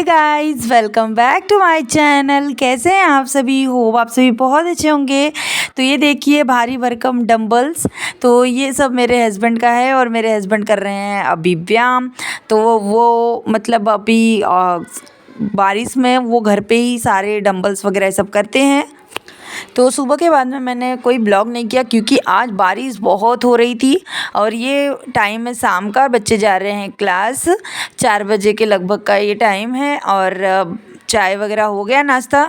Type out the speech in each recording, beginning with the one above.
Hey guys, welcome back to my channel. कैसे हैं आप सभी? होप आप सभी बहुत अच्छे होंगे। तो ये देखिए भारी भरकम डंबल्स, तो ये सब मेरे हस्बैंड का है और मेरे हस्बैंड कर रहे हैं अभी व्यायाम। तो वो मतलब अभी बारिश में वो घर पे ही सारे डंबल्स वगैरह सब करते हैं। तो सुबह के बाद में मैंने कोई ब्लॉग नहीं किया क्योंकि आज बारिश बहुत हो रही थी और ये टाइम है शाम का, बच्चे जा रहे हैं क्लास। 4 बजे के लगभग का ये टाइम है और चाय वगैरह हो गया नाश्ता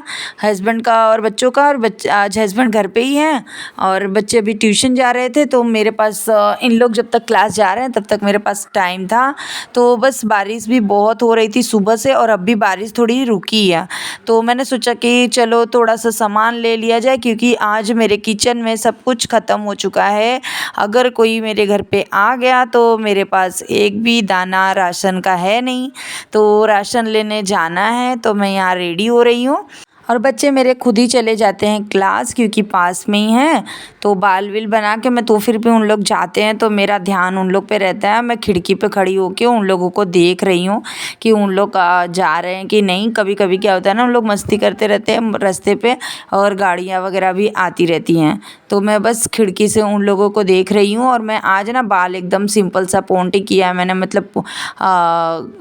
हस्बैंड का और बच्चों का। और आज हस्बैंड घर पे ही हैं और बच्चे अभी ट्यूशन जा रहे थे, तो मेरे पास इन लोग जब तक क्लास जा रहे हैं तब तक मेरे पास टाइम था। तो बस बारिश भी बहुत हो रही थी सुबह से और अब भी बारिश थोड़ी रुकी है, तो मैंने सोचा कि चलो थोड़ा सा सामान ले लिया जाए क्योंकि आज मेरे किचन में सब कुछ ख़त्म हो चुका है। अगर कोई मेरे घर पे आ गया तो मेरे पास एक भी दाना राशन का है नहीं, तो राशन लेने जाना है। तो मैं यहाँ रेडी हो रही हूँ और बच्चे मेरे खुद ही चले जाते हैं क्लास क्योंकि पास में ही हैं। तो बाल विल बना के मैं तो फिर भी उन लोग जाते हैं तो मेरा ध्यान उन लोग पे रहता है। मैं खिड़की पे खड़ी होके उन लोगों को देख रही हूँ कि उन लोग जा रहे हैं कि नहीं। कभी कभी क्या होता है ना, उन लोग मस्ती करते रहते हैं रास्ते पे और गाड़ियाँ वगैरह भी आती रहती हैं, तो मैं बस खिड़की से उन लोगों को देख रही हूँ। और मैं आज ना बाल एकदम सिंपल सा पोंटी किया है मैंने, मतलब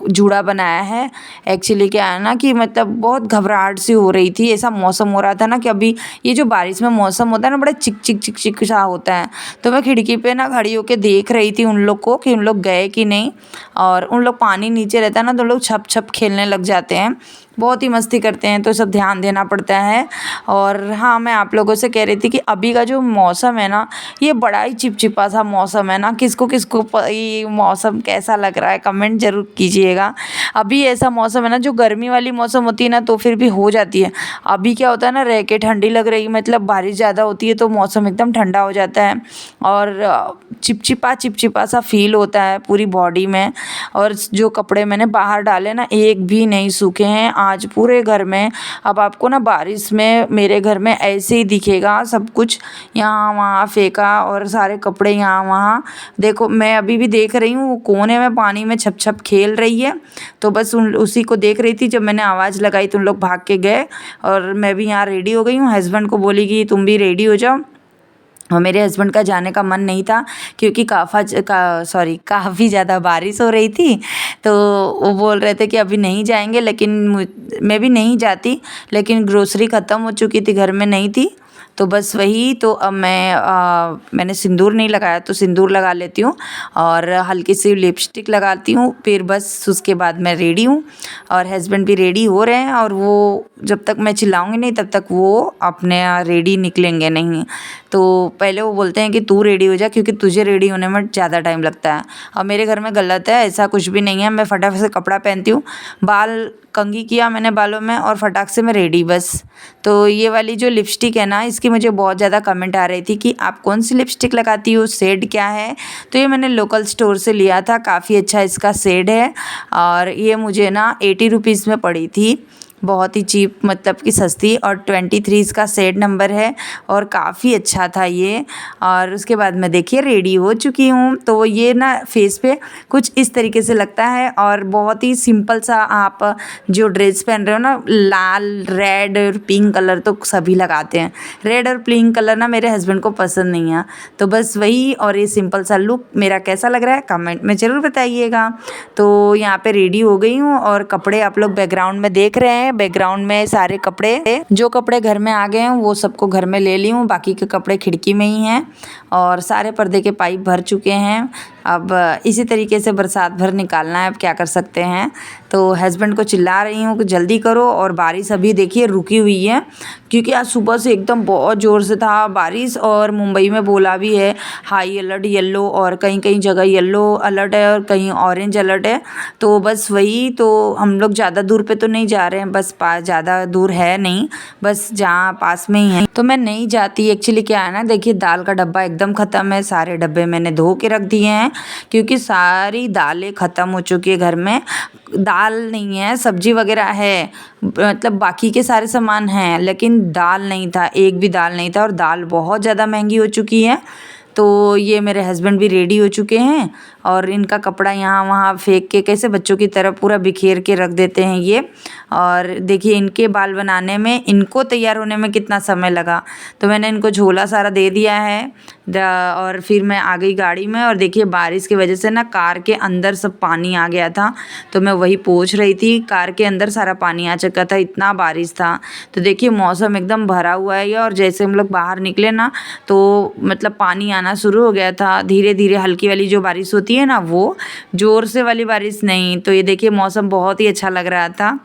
जूड़ा बनाया है। एक्चुअली क्या है ना कि मतलब बहुत घबराहट सी हो रही थी। ऐसा मौसम हो रहा था ना कि अभी ये जो बारिश में मौसम होता है ना, बड़ा चिक चिक चिक चिक सा होता है। तो मैं खिड़की पे ना खड़ी होके देख रही थी उन लोग को कि उन लोग गए कि नहीं। और उन लोग पानी नीचे रहता है ना तो लोग छप छप खेलने लग जाते हैं, बहुत ही मस्ती करते हैं, तो सब ध्यान देना पड़ता है। और हाँ, मैं आप लोगों से कह रही थी कि अभी का जो मौसम है ना, ये बड़ा ही चिपचिपा सा मौसम है ना। किसको किसको ये मौसम कैसा लग रहा है कमेंट ज़रूर कीजिएगा। अभी ऐसा मौसम है ना, जो गर्मी वाली मौसम होती है ना तो फिर भी हो जाती है। अभी क्या होता है ना, रह के ठंडी लग रही, मतलब बारिश ज़्यादा होती है तो मौसम एकदम ठंडा हो जाता है और चिपचिपा चिपचिपा सा फील होता है पूरी बॉडी में। और जो कपड़े मैंने बाहर डाले ना, एक भी नहीं सूखे हैं आज पूरे घर में। अब आपको ना बारिश में मेरे घर में ऐसे ही दिखेगा, सब कुछ यहाँ वहाँ फेंका और सारे कपड़े यहाँ वहाँ। देखो मैं अभी भी देख रही हूँ वो कोने में पानी में छप छप खेल रही है, तो बस उसी को देख रही थी। जब मैंने आवाज़ लगाई तो उन लोग भाग के गए और मैं भी यहाँ रेडी हो गई हूँ। हस्बैंड को बोली कि तुम भी रेडी हो जाओ, और मेरे हस्बैंड का जाने का मन नहीं था क्योंकि काफ़ी ज़्यादा बारिश हो रही थी। तो वो बोल रहे थे कि अभी नहीं जाएंगे, लेकिन मैं भी नहीं जाती, लेकिन ग्रोसरी ख़त्म हो चुकी थी, घर में नहीं थी। तो बस वही, तो अब मैंने सिंदूर नहीं लगाया तो सिंदूर लगा लेती हूँ और हल्की सी लिपस्टिक लगाती हूँ, फिर बस उसके बाद मैं रेडी हूँ। और हस्बैंड भी रेडी हो रहे हैं और वो जब तक मैं चिल्लाऊंगी नहीं तब तक वो अपने रेडी निकलेंगे नहीं। तो पहले वो बोलते हैं कि तू रेडी हो जा क्योंकि तुझे रेडी होने में ज़्यादा टाइम लगता है। और मेरे घर में गलत है, ऐसा कुछ भी नहीं है। मैं फटाफट से कपड़ा पहनती हूँ, बाल कंघी किया मैंने बालों में और फटाक से मैं रेडी बस। तो ये वाली जो लिपस्टिक है ना, इसकी मुझे बहुत ज़्यादा कमेंट आ रही थी कि आप कौन सी लिपस्टिक लगाती हो, शेड क्या है। तो ये मैंने लोकल स्टोर से लिया था, काफ़ी अच्छा इसका शेड है और ये मुझे ना 80 रुपीज़ में पड़ी थी, बहुत ही चीप, मतलब कि सस्ती। और 23 इसका सेट नंबर है और काफ़ी अच्छा था ये। और उसके बाद मैं देखिए रेडी हो चुकी हूँ। तो ये ना फेस पे कुछ इस तरीके से लगता है और बहुत ही सिंपल सा आप जो ड्रेस पहन रहे हो ना, लाल रेड और पिंक कलर तो सभी लगाते हैं। रेड और पिंक कलर ना मेरे हस्बैंड को पसंद नहीं है, तो बस वही। और ये सिंपल सा लुक मेरा कैसा लग रहा है कमेंट में ज़रूर बताइएगा। तो यहाँ पे रेडी हो गई हूँ और कपड़े आप लोग बैकग्राउंड में देख रहे हैं। बैकग्राउंड में सारे कपड़े, जो कपड़े घर में आ गए हैं वो सबको घर में ले ली हूँ, बाकी के कपड़े खिड़की में ही हैं और सारे पर्दे के पाइप भर चुके हैं। अब इसी तरीके से बरसात भर निकालना है, अब क्या कर सकते हैं। तो हस्बैंड को चिल्ला रही हूँ कि जल्दी करो। और बारिश अभी देखिए रुकी हुई है क्योंकि आज सुबह से एकदम बहुत ज़ोर से था बारिश। और मुंबई में बोला भी है हाई अलर्ट येलो, और कहीं कहीं जगह येलो अलर्ट है और कहीं ऑरेंज अलर्ट है। तो बस वही, तो हम लोग ज़्यादा दूर पे तो नहीं जा रहे हैं, बस ज़्यादा दूर है नहीं, बस जहाँ पास में ही है। तो मैं नहीं जाती। एक्चुअली क्या है ना, देखिए दाल का डब्बा एकदम ख़त्म है, सारे डब्बे मैंने धो के रख दिए हैं क्योंकि सारी दालें ख़त्म हो चुकी है घर में। दाल नहीं है, सब्जी वगैरह है, मतलब बाकी के सारे सामान हैं, लेकिन दाल नहीं था, एक भी दाल नहीं था। और दाल बहुत ज़्यादा महंगी हो चुकी है, तो ये मेरे हस्बैंड भी रेडी हो चुके हैं और इनका कपड़ा यहाँ वहाँ फेंक के कैसे बच्चों की तरह पूरा बिखेर के रख देते हैं ये। और देखिए इनके बाल बनाने में, इनको तैयार होने में कितना समय लगा। तो मैंने इनको झोला सारा दे दिया है और फिर मैं आ गई गाड़ी में। और देखिए बारिश की वजह से ना कार के अंदर सब पानी आ गया था, तो मैं वही पोंछ रही थी। कार के अंदर सारा पानी आ चुका था, इतना बारिश था। तो देखिए मौसम एकदम भरा हुआ है ये, और जैसे हम लोग बाहर निकले ना तो मतलब पानी आना शुरू हो गया था धीरे धीरे। हल्की वाली जो बारिश होती है ना, वो ज़ोर से वाली बारिश नहीं। तो ये देखिए मौसम बहुत ही अच्छा लग रहा था।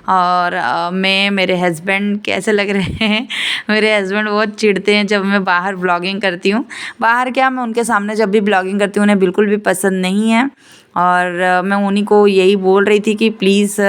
और मेरे हस्बैंड कैसे लग रहे हैं मेरे हस्बैंड बहुत चिढ़ते हैं जब मैं बाहर ब्लॉगिंग करती हूँ। बाहर क्या, मैं उनके सामने जब भी ब्लॉगिंग करती हूँ उन्हें बिल्कुल भी पसंद नहीं है। और मैं उन्हीं को यही बोल रही थी कि प्लीज़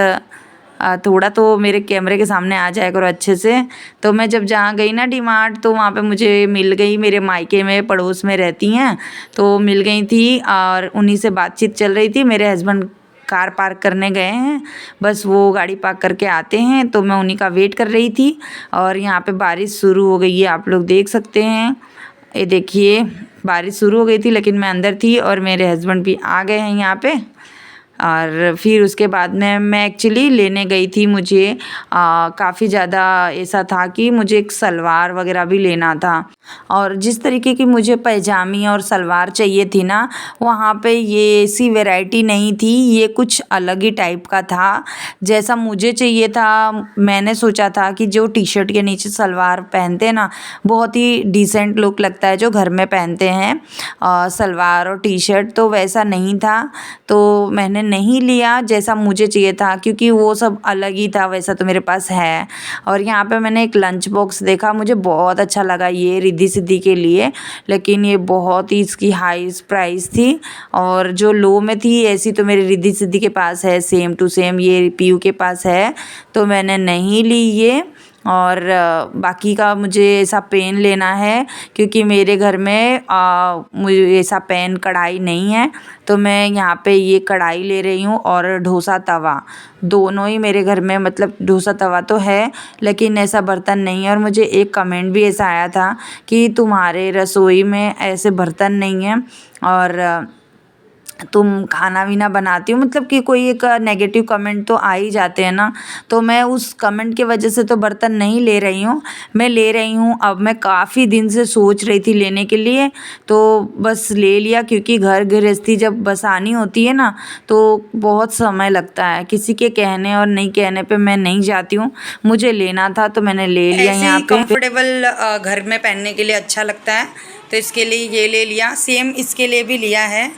थोड़ा तो मेरे कैमरे के सामने आ जाया करो अच्छे से। तो मैं जब जहाँ गई ना डीमार्ट, तो वहाँ पे मुझे मिल गई, मेरे मायके में पड़ोस में रहती हैं, तो मिल गई थी और उन्हीं से बातचीत चल रही थी। मेरे हस्बैंड कार पार्क करने गए हैं, बस वो गाड़ी पार्क करके आते हैं, तो मैं उन्हीं का वेट कर रही थी। और यहाँ पे बारिश शुरू हो गई है, आप लोग देख सकते हैं। ये देखिए बारिश शुरू हो गई थी लेकिन मैं अंदर थी और मेरे हस्बैंड भी आ गए हैं यहाँ पे। और फिर उसके बाद में मैं एक्चुअली लेने गई थी, मुझे काफ़ी ज़्यादा ऐसा था कि मुझे एक सलवार वगैरह भी लेना था। और जिस तरीके की मुझे पैजामी और सलवार चाहिए थी ना, वहाँ पे ये ऐसी वैरायटी नहीं थी, ये कुछ अलग ही टाइप का था जैसा मुझे चाहिए था। मैंने सोचा था कि जो टी शर्ट के नीचे सलवार पहनते हैं ना, बहुत ही डिसेंट लुक लगता है जो घर में पहनते हैं सलवार और टी शर्ट, तो वैसा नहीं था। तो मैंने नहीं लिया जैसा मुझे चाहिए था, क्योंकि वो सब अलग ही था, वैसा तो मेरे पास है। और यहाँ पे मैंने एक लंच बॉक्स देखा, मुझे बहुत अच्छा लगा ये रिद्धि सिद्धि के लिए, लेकिन ये बहुत ही इसकी हाई प्राइस थी। और जो लो में थी ऐसी तो मेरी रिद्धि सिद्धि के पास है, सेम टू सेम ये पीयू के पास है, तो मैंने नहीं ली ये। और बाकी का मुझे ऐसा पेन लेना है, क्योंकि मेरे घर में मुझे ऐसा पेन कढ़ाई नहीं है, तो मैं यहाँ पे ये कढ़ाई ले रही हूँ और डोसा तवा, दोनों ही मेरे घर में, मतलब डोसा तवा तो है लेकिन ऐसा बर्तन नहीं है। और मुझे एक कमेंट भी ऐसा आया था कि तुम्हारे रसोई में ऐसे बर्तन नहीं है और तुम खाना वीना बनाती हो, मतलब कि कोई एक नेगेटिव कमेंट तो आ ही जाते हैं ना। तो मैं उस कमेंट की वजह से तो बर्तन नहीं ले रही हूँ, मैं ले रही हूँ अब। मैं काफ़ी दिन से सोच रही थी लेने के लिए, तो बस ले लिया, क्योंकि घर गृहस्थी जब बसानी होती है ना तो बहुत समय लगता है। किसी के कहने और नहीं कहने पे मैं नहीं जाती हूँ, मुझे लेना था तो मैंने ले लिया। यहाँ पे कंफर्टेबल घर में पहनने के लिए अच्छा लगता है, तो इसके लिए ये ले लिया। सेम इसके लिए भी लिया है,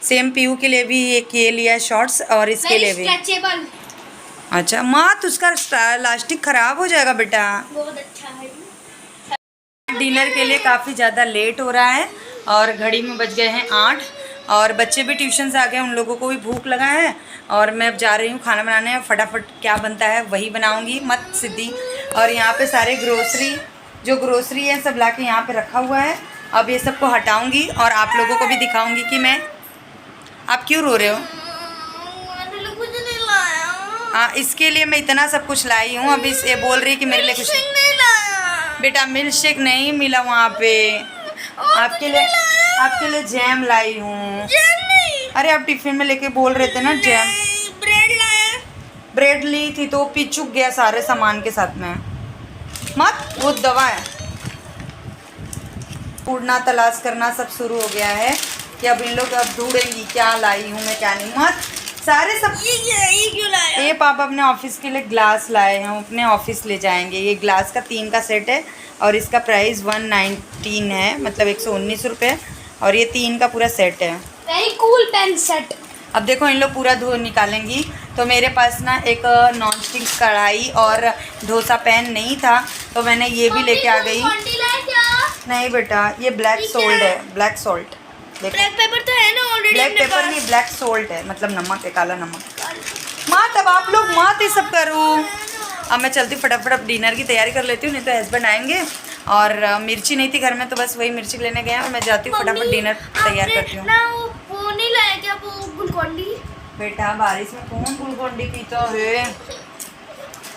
सेम पीयू के लिए भी एक ये लिया है शॉर्ट्स, और इसके लिए भी। अच्छा माँ, तो उसका प्लास्टिक ख़राब हो जाएगा बेटा। बहुत अच्छा है। डिनर के लिए काफ़ी ज़्यादा लेट हो रहा है और घड़ी में बज गए हैं 8 और बच्चे भी ट्यूशन से आ गए, उन लोगों को भी भूख लगा है। और मैं अब जा रही हूँ खाना बनाने, फटाफट क्या बनता है वही बनाऊँगी, मत सिद्धि। और यहाँ पे सारे जो ग्रोसरी है सब ला के यहाँ पर रखा हुआ है। अब ये सबको हटाऊँगी और आप लोगों को भी दिखाऊँगी कि मैं। आप क्यों रो रहे हो? कुछ नहीं लाया। हाँ, इसके लिए मैं इतना सब कुछ लाई हूँ। अब इस ये बोल रही है कि मेरे लिए कुछ नहीं लाया। बेटा मिल्क शेक नहीं मिला वहाँ पे, आपके लिए जैम लाई हूँ। अरे आप टिफिन में लेके बोल रहे थे ना जैम। ब्रेड लाया। ब्रेड ली थी तो पिचुक गया सारे सामान के साथ में। मत, वो दवा है। ढूंढना तलाश करना सब शुरू हो गया है कि अब इन लोग अब ढूंढेंगी क्या लाई हूँ मैं क्या नहीं। मत, सारे सब ये क्यों लाया? ये पापा अपने ऑफिस के लिए ग्लास लाए हैं, अपने ऑफिस ले जाएंगे। ये ग्लास का 3 का सेट है और इसका प्राइस 119 है, मतलब 119 रुपये, और ये 3 का पूरा सेट है। Very cool pen set. अब देखो इन लोग पूरा धो निकालेंगी। तो मेरे पास ना एक नॉन स्टिक कढ़ाई और डोसा पैन नहीं था, तो मैंने ये भी लेके आ गई। नहीं बेटा, ये ब्लैक सोल्ट है, ब्लैक सोल्ट। ब्लैक पेपर तो है ना ऑलरेडी। ब्लैक पेपर नहीं, ब्लैक सोल्ट है, मतलब नमक है, काला नमक। माँ तब आप लोग मत ये सब करो। अब मैं चलती फटाफट अब डिनर की तैयारी कर लेती हूँ, नहीं तो हस्बैंड आएंगे। और मिर्ची नहीं थी घर में, तो बस वही मिर्ची लेने गए हैं और मैं जाती हूँ फटाफट डिनर तैयार करती हूँ। वो नहीं लाया क्या, वो ग्लूकोन-डी? बेटा बारिश में कौन ग्लूकोन-डी पीता है।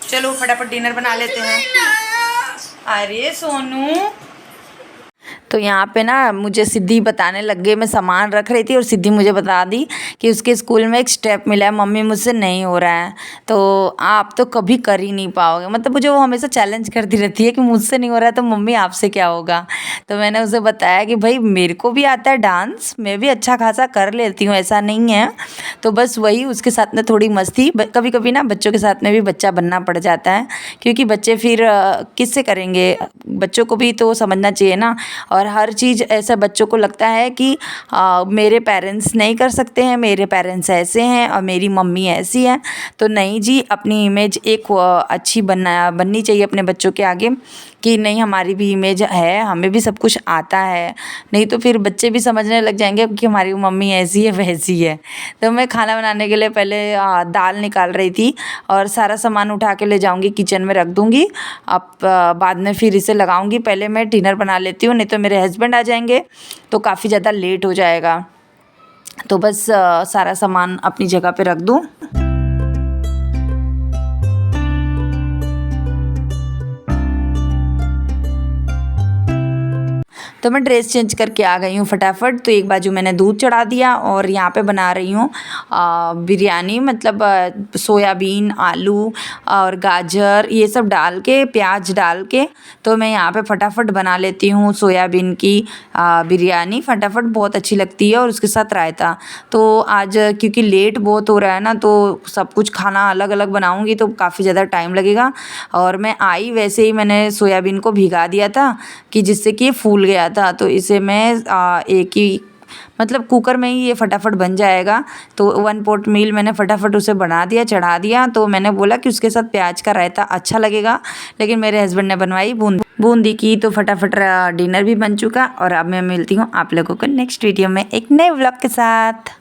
चलो फटाफट डिनर बना लेते हैं। अरे सोनू, तो यहाँ पे ना मुझे सिद्धि बताने लग गई, मैं सामान रख रही थी और सिद्धि मुझे बता दी कि उसके स्कूल में एक स्टेप मिला है, मम्मी मुझसे नहीं हो रहा है, तो आप तो कभी कर ही नहीं पाओगे। मतलब मुझे वो हमेशा चैलेंज करती रहती है कि मुझसे नहीं हो रहा है तो मम्मी आपसे क्या होगा। तो मैंने उसे बताया कि भाई मेरे को भी आता है डांस, मैं भी अच्छा खासा कर लेती हूँ, ऐसा नहीं है। तो बस वही उसके साथ में थोड़ी मस्ती, कभी कभी ना बच्चों के साथ में भी बच्चा बनना पड़ जाता है, क्योंकि बच्चे फिर किससे करेंगे, बच्चों को भी तो समझना चाहिए ना। और हर चीज़ ऐसा बच्चों को लगता है कि मेरे पेरेंट्स नहीं कर सकते हैं, मेरे पेरेंट्स ऐसे हैं और मेरी मम्मी ऐसी है। तो नहीं जी, अपनी इमेज एक अच्छी बननी चाहिए अपने बच्चों के आगे कि नहीं हमारी भी इमेज है, हमें भी सब कुछ आता है। नहीं तो फिर बच्चे भी समझने लग जाएंगे कि हमारी मम्मी ऐसी है वैसी है। तो मैं खाना बनाने के लिए पहले दाल निकाल रही थी और सारा सामान उठा के ले जाऊंगी किचन में रख दूंगी। अब बाद में फिर इसे लगाऊंगी, पहले मैं डिनर बना लेती हूँ, नहीं तो मेरे हस्बैंड आ जाएंगे तो काफ़ी ज़्यादा लेट हो जाएगा। तो बस सारा सामान अपनी जगह पे रख दूँ। तो मैं ड्रेस चेंज करके आ गई हूँ फटाफट। तो एक बाजू मैंने दूध चढ़ा दिया और यहाँ पे बना रही हूँ बिरयानी, मतलब सोयाबीन, आलू और गाजर ये सब डाल के, प्याज डाल के, तो मैं यहाँ पे फटाफट बना लेती हूँ सोयाबीन की बिरयानी। फटाफट बहुत अच्छी लगती है और उसके साथ रायता। तो आज क्योंकि लेट बहुत हो रहा है ना, तो सब कुछ खाना अलग अलग बनाऊँगी तो काफ़ी ज़्यादा टाइम लगेगा। और मैं आई वैसे ही मैंने सोयाबीन को भिगा दिया था कि जिससे कि ये फूल गया था। तो इसे मैं एक ही मतलब कुकर में ही ये फटाफट बन जाएगा। तो 1 पॉट मील मैंने फटाफट उसे बना दिया, चढ़ा दिया। तो मैंने बोला कि उसके साथ प्याज का रायता अच्छा लगेगा, लेकिन मेरे हस्बैंड ने बनवाई बूंदी की। तो फटाफट डिनर भी बन चुका और अब मैं मिलती हूँ आप लोगों को नेक्स्ट वीडियो में एक नए व्लॉग के साथ।